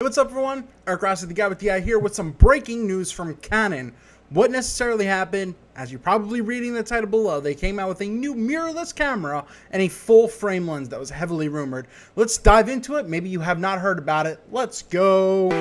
What's up, everyone? Eric Rossi, the guy with the eye here with some breaking news from Canon. What necessarily happened, as you're probably reading the title below, they came out with a new mirrorless camera and a full frame lens that was heavily rumored. Let's dive into it. Maybe you have not heard about it. Let's go.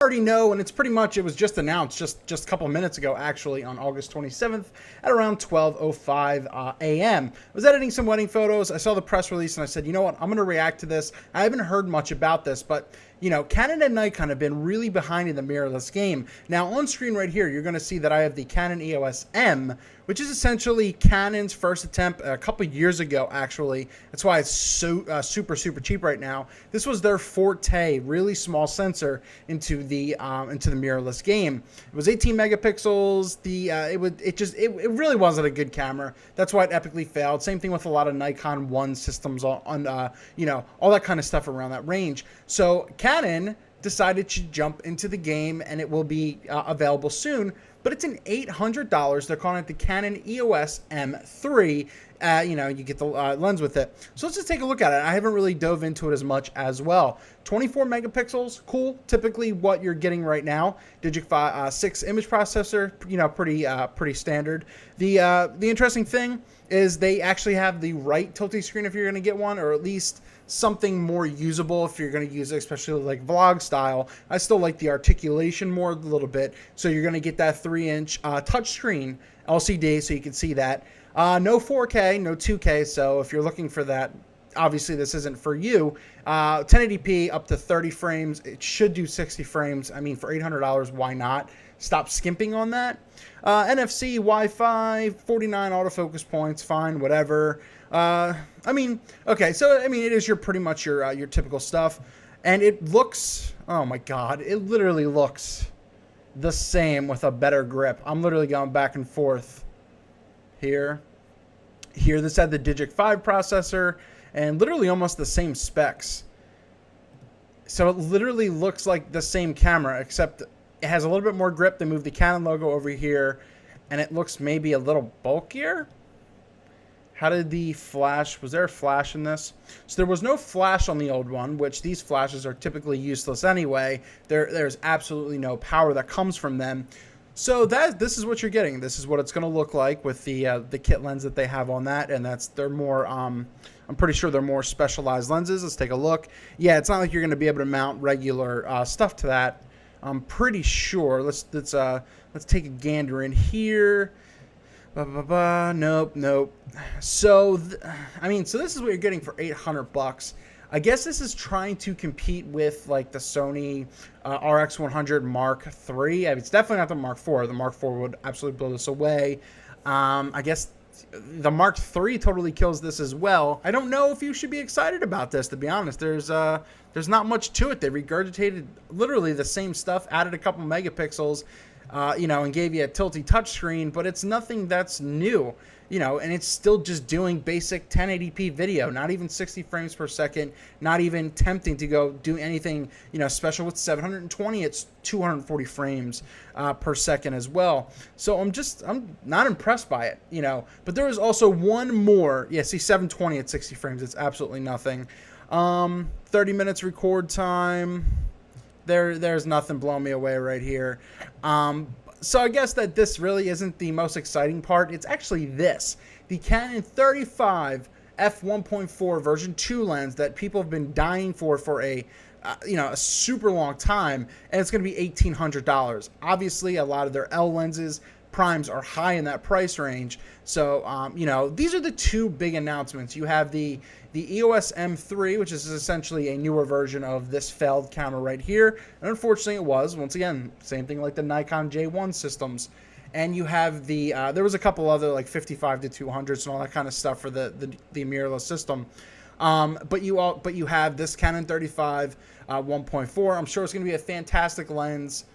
Already know, and it's pretty much, it was just announced just a couple of minutes ago, actually, on August 27th at around 12:05 a.m. I was editing some wedding photos. I saw the press release and I said, you know what, I'm going to react to this. I haven't heard much about this, but you know, Canon and Nikon have been really behind in the mirrorless game. Now on screen right here, you're going to see that I have the Canon EOS M, which is essentially Canon's first attempt a couple years ago, actually. That's why it's so super cheap right now. This was their forte, really small sensor into the mirrorless game. It was 18 megapixels. It really wasn't a good camera. That's why it epically failed. Same thing with a lot of Nikon One systems on you know, all that kind of stuff around that range. So Canon decided to jump into the game, and it will be available soon. But it's an $800. They're calling it the Canon EOS M3. You know, you get the lens with it. So let's just take a look at it. I haven't really dove into it as much as well. 24 megapixels, cool. Typically what you're getting right now. Digic 6 image processor, you know, pretty standard. The interesting thing is they actually have the right tilting screen if you're going to get one, or at least something more usable if you're going to use it, especially like vlog style. I still like the articulation more a little bit. So you're going to get that 3-inch touchscreen LCD, so you can see that. No 4K, no 2K, so if you're looking for that, obviously this isn't for you. 1080p up to 30 frames. It should do 60 frames. I mean, for $800, why not? Stop skimping on that. NFC, Wi-Fi, 49 autofocus points, fine, whatever. I mean, okay, so I mean, it is pretty much your typical stuff, and it looks, oh my god, it literally looks the same with a better grip. I'm literally going back and forth here. This had the Digic 5 processor and literally almost the same specs. So it literally looks like the same camera, except it has a little bit more grip. They moved the Canon logo over here, and it looks maybe a little bulkier. How did the flash, was there a flash in this? So there was no flash on the old one, which these flashes are typically useless anyway. There's absolutely no power that comes from them. So this is what you're getting. This is what it's going to look like with the kit lens that they have on that, and they're more. I'm pretty sure they're more specialized lenses. Let's take a look. Yeah, it's not like you're going to be able to mount regular stuff to that. I'm pretty sure. Let's take a gander in here. Nope. So I mean, so this is what you're getting for $800. I guess this is trying to compete with like the Sony RX100 Mark III. It's definitely not the Mark IV. The Mark IV would absolutely blow this away. I guess the Mark III totally kills this as well. I don't know if you should be excited about this, to be honest. There's not much to it. They regurgitated literally the same stuff, added a couple megapixels, you know, and gave you a tilty touchscreen, but it's nothing that's new, you know, and it's still just doing basic 1080p video, not even 60 frames per second, not even tempting to go do anything, you know, special with 720. It's 240 frames per second as well. So I'm not impressed by it, you know, but there is also one more. Yeah, see, 720 at 60 frames. It's absolutely nothing. 30 minutes record time. There's nothing blowing me away right here. So I guess that this really isn't the most exciting part. It's actually this, the Canon 35 f1.4 version 2 lens that people have been dying for a you know, a super long time, and it's going to be $1,800. Obviously, a lot of their L lenses primes are high in that price range. So, you know, these are the two big announcements. You have the EOS M3, which is essentially a newer version of this failed camera right here. And unfortunately, it was, once again, same thing like the Nikon J1 systems. And you have there was a couple other like 55 to 200s and all that kind of stuff for the mirrorless system. But you have this Canon 35 1.4. I'm sure it's going to be a fantastic lens,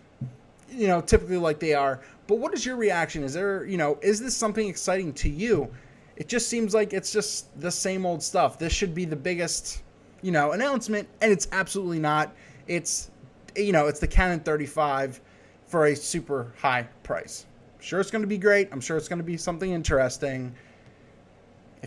you know, typically like they are. But what is your reaction? Is there, you know, is this something exciting to you? It just seems like it's just the same old stuff. This should be the biggest, you know, announcement, and it's absolutely not. It's, you know, it's the Canon 35 for a super high price. I'm sure it's going to be great. I'm sure it's going to be something interesting.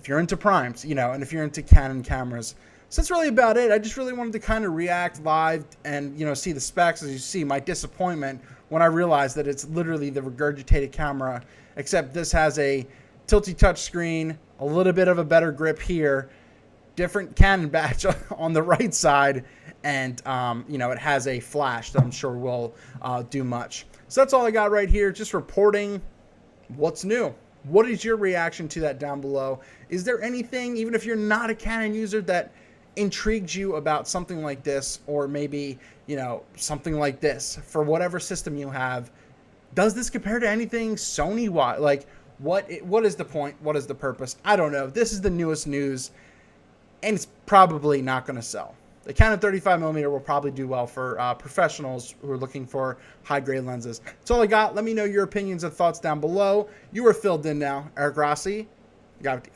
if you're into primes, you know, and if you're into Canon cameras. So that's really about it. I just really wanted to kind of react live and, you know, see the specs. As you see, my disappointment when I realized that it's literally the regurgitated camera, except this has a tilty touch screen, a little bit of a better grip here, different Canon badge on the right side, and, you know, it has a flash that I'm sure will do much. So that's all I got right here, just reporting what's new. What is your reaction to that down below? Is there anything, even if you're not a Canon user, that intrigued you about something like this, or maybe, you know, something like this for whatever system you have? Does this compare to anything Sony? Like, what is the point? What is the purpose? I don't know. This is the newest news, and it's probably not going to sell. The Canon 35mm will probably do well for professionals who are looking for high-grade lenses. That's all I got. Let me know your opinions and thoughts down below. You are filled in now. Eric Rossi, got it.